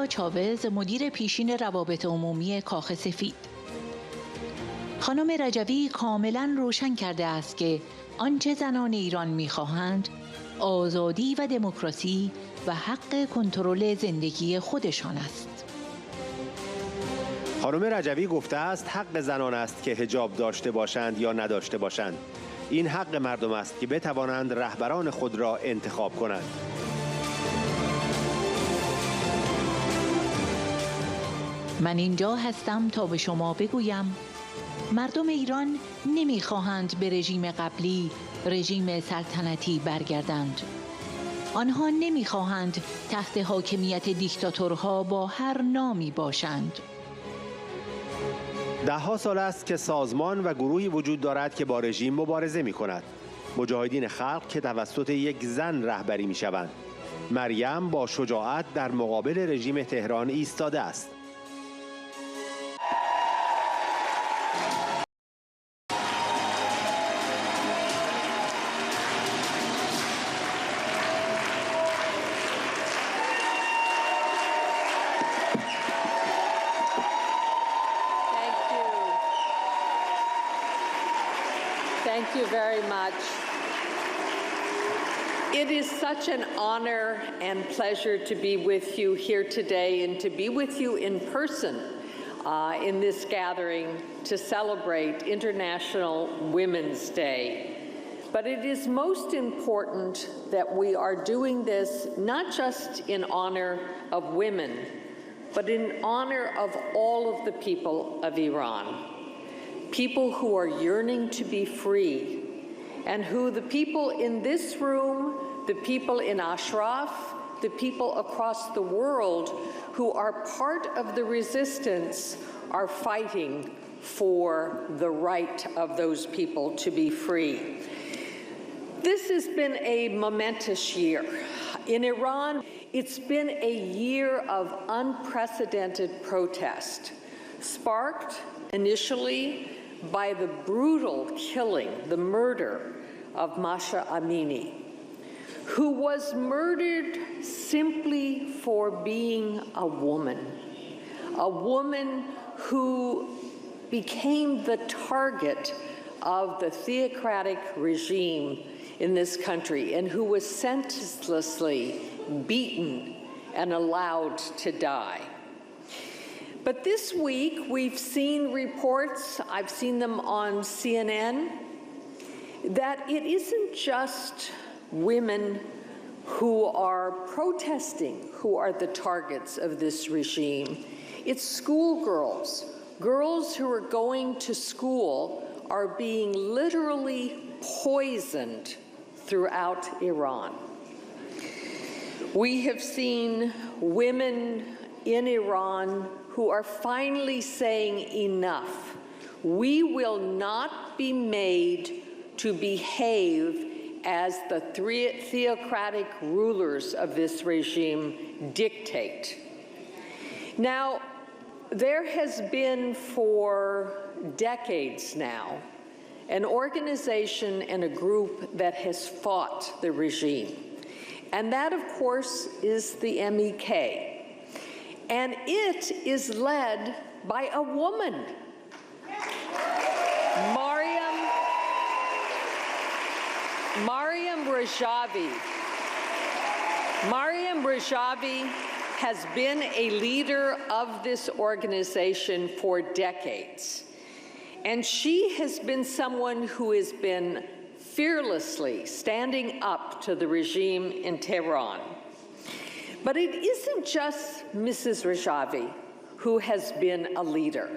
چاوز، مدیر پیشین روابط عمومی کاخ سفید. خانم رجوی کاملا روشن کرده است که آنچه زنان ایران می‌خواهند آزادی و دموکراسی و حق کنترل زندگی خودشان است. خانم رجوی گفته است حق زنان است که حجاب داشته باشند یا نداشته باشند. این حق مردم است که بتوانند رهبران خود را انتخاب کنند. من اینجا هستم تا به شما بگویم مردم ایران نمیخواهند به رژیم قبلی، رژیم سلطنتی برگردند. آنها نمیخواهند تحت حاکمیت دیکتاتورها با هر نامی باشند. ده‌ها سال است که سازمان و گروهی وجود دارد که با رژیم مبارزه می کند. مجاهدین خلق که توسط یک زن رهبری می شوند. مریم با شجاعت در مقابل رژیم تهران ایستاده است. Thank you very much. It is such an honor and pleasure to be with you here today and to be with you in person in this gathering to celebrate International Women's Day. But it is most important that we are doing this not just in honor of women, but in honor of all of the people of Iran. People who are yearning to be free, and who the people in this room, the people in اشرف, the people across the world who are part of the resistance are fighting for the right of those people to be free. This has been a momentous year. In Iran, it's been a year of unprecedented protest, sparked initially by the brutal killing, the murder of Masha Amini, who was murdered simply for being a woman who became the target of the theocratic regime in this country and who was senselessly beaten and allowed to die. But this week, we've seen reports, I've seen them on CNN, that it isn't just women who are protesting who are the targets of this regime. It's schoolgirls. Girls who are going to school are being literally poisoned throughout Iran. We have seen women in Iran who are finally saying enough. We will not be made to behave as the theocratic rulers of this regime dictate. Now, there has been for decades now an organization and a group that has fought the regime. And that, of course, is the MEK. And it is led by a woman, Meriem Rejavy. Meriem Rejavy has been a leader of this organization for decades. And she has been someone who has been fearlessly standing up to the regime in Tehran. But it isn't just Mrs. Rejavy who has been a leader.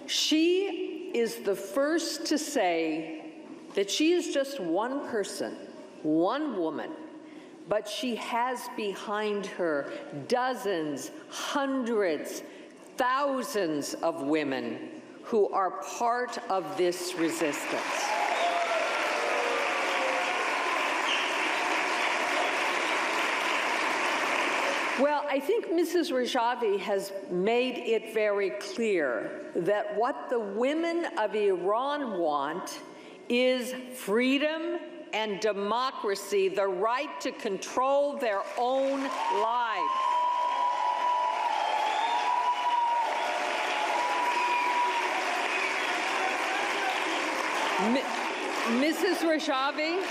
She is the first to say that she is just one person, one woman, but she has behind her dozens, hundreds, thousands of women who are part of this resistance. Well, I think Mrs. Rejavy has made it very clear that what the women of Iran want is freedom and democracy, the right to control their own lives. Mrs. Rejvi.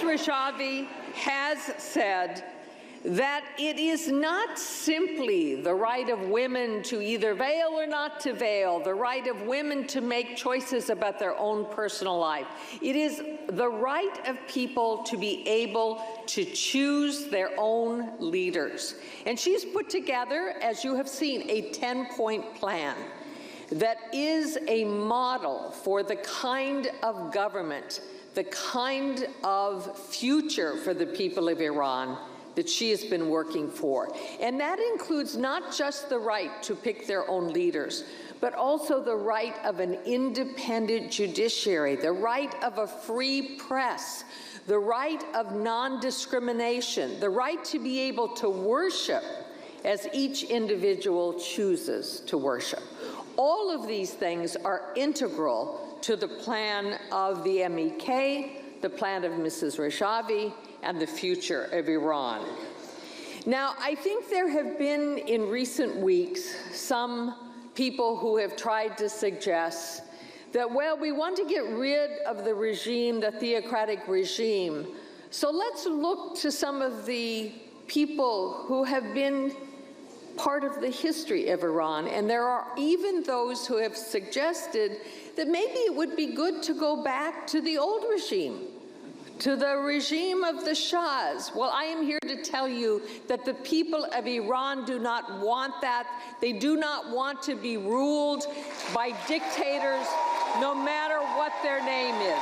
Rejvi has said that it is not simply the right of women to either veil or not to veil, the right of women to make choices about their own personal life. It is the right of people to be able to choose their own leaders. And she's put together, as you have seen, a 10-point plan that is a model for the kind of government, the kind of future for the people of Iran that she has been working for. And that includes not just the right to pick their own leaders, but also the right of an independent judiciary, the right of a free press, the right of non-discrimination, the right to be able to worship as each individual chooses to worship. All of these things are integral to the plan of the MEK, the plan of Mrs. Rejvi, and the future of Iran. Now, I think there have been in recent weeks some people who have tried to suggest that, well, we want to get rid of the regime, the theocratic regime, so let's look to some of the people who have been part of the history of Iran. And there are even those who have suggested that maybe it would be good to go back to the old regime, to the regime of the Shahs. Well, I am here to tell you that the people of Iran do not want that. They do not want to be ruled by dictators, no matter what their name is.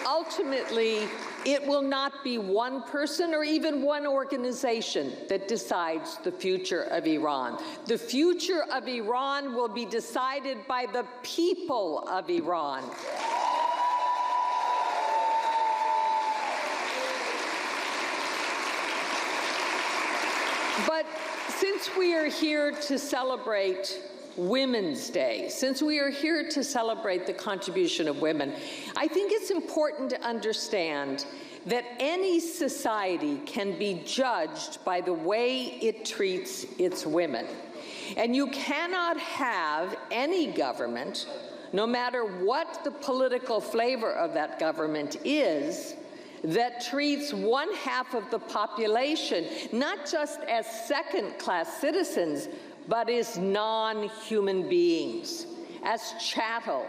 Ultimately, it will not be one person or even one organization that decides the future of Iran. The future of Iran will be decided by the people of Iran. But since we are here to celebrate Women's Day, since we are here to celebrate the contribution of women, I think it's important to understand that any society can be judged by the way it treats its women. And you cannot have any government, no matter what the political flavor of that government is, that treats one half of the population not just as second-class citizens, but as non-human beings, as chattel,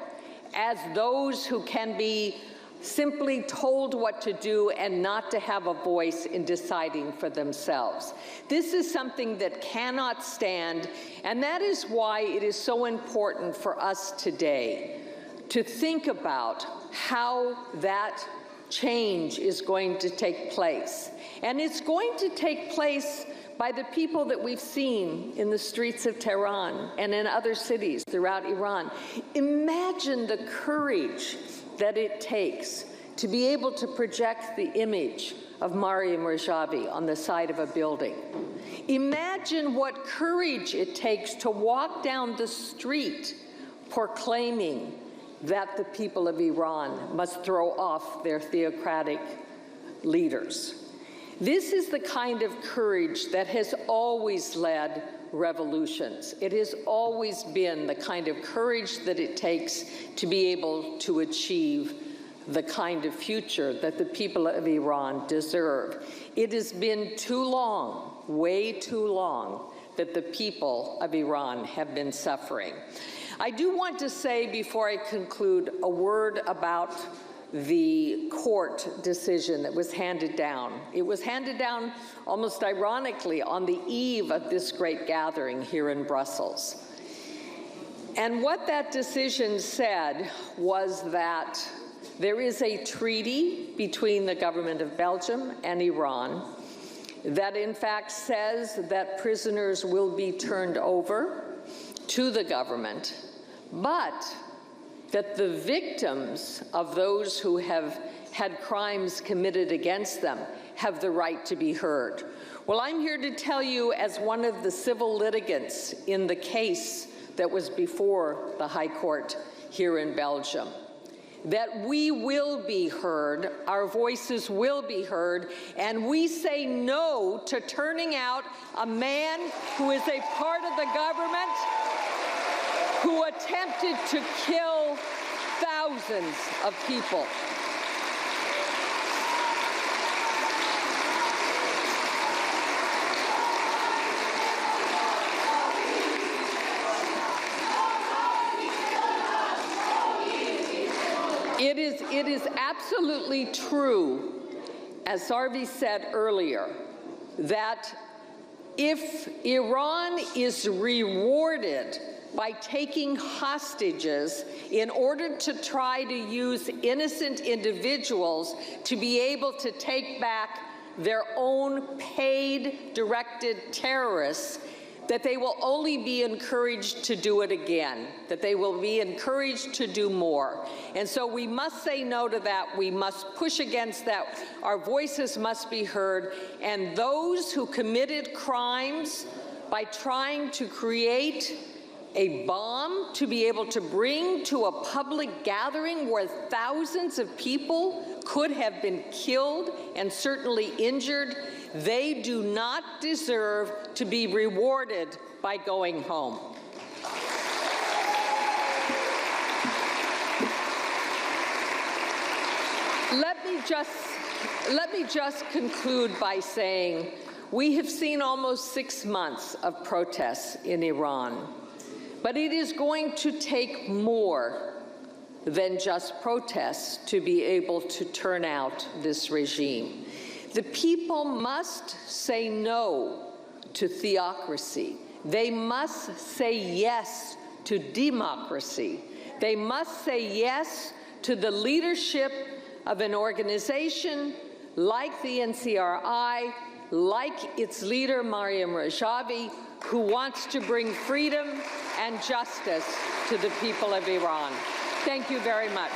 as those who can be simply told what to do and not to have a voice in deciding for themselves. This is something that cannot stand, and that is why it is so important for us today to think about how that change is going to take place. And it's going to take place by the people that we've seen in the streets of Tehran and in other cities throughout Iran. Imagine the courage that it takes to be able to project the image of Meriem Rejvi on the side of a building. Imagine what courage it takes to walk down the street proclaiming that the people of Iran must throw off their theocratic leaders. This is the kind of courage that has always led revolutions. It has always been the kind of courage that it takes to be able to achieve the kind of future that the people of Iran deserve. It has been too long, way too long, that the people of Iran have been suffering. I do want to say, before I conclude, a word about the court decision that was handed down. It was handed down almost ironically on the eve of this great gathering here in Brussels. And what that decision said was that there is a treaty between the government of Belgium and Iran that in fact says that prisoners will be turned over to the government, but that the victims of those who have had crimes committed against them have the right to be heard. Well, I'm here to tell you, as one of the civil litigants in the case that was before the High Court here in Belgium, that we will be heard, our voices will be heard, and we say no to turning out a man who is a part of the government who attempted to kill thousands of people. It is absolutely true, as Sarvi said earlier, that if Iran is rewarded by taking hostages in order to try to use innocent individuals to be able to take back their own paid, directed terrorists, that they will only be encouraged to do it again, that they will be encouraged to do more. And so we must say no to that. We must push against that. Our voices must be heard. And those who committed crimes by trying to create a bomb to be able to bring to a public gathering where thousands of people could have been killed and certainly injured, they do not deserve to be rewarded by going home. Let me just conclude by saying we have seen almost 6 months of protests in Iran, but it is going to take more than just protests to be able to turn out this regime. The people must say no to theocracy. They must say yes to democracy. They must say yes to the leadership of an organization like the NCRI, like its leader, Meriem Rejvi, who wants to bring freedom and justice to the people of Iran. Thank you very much.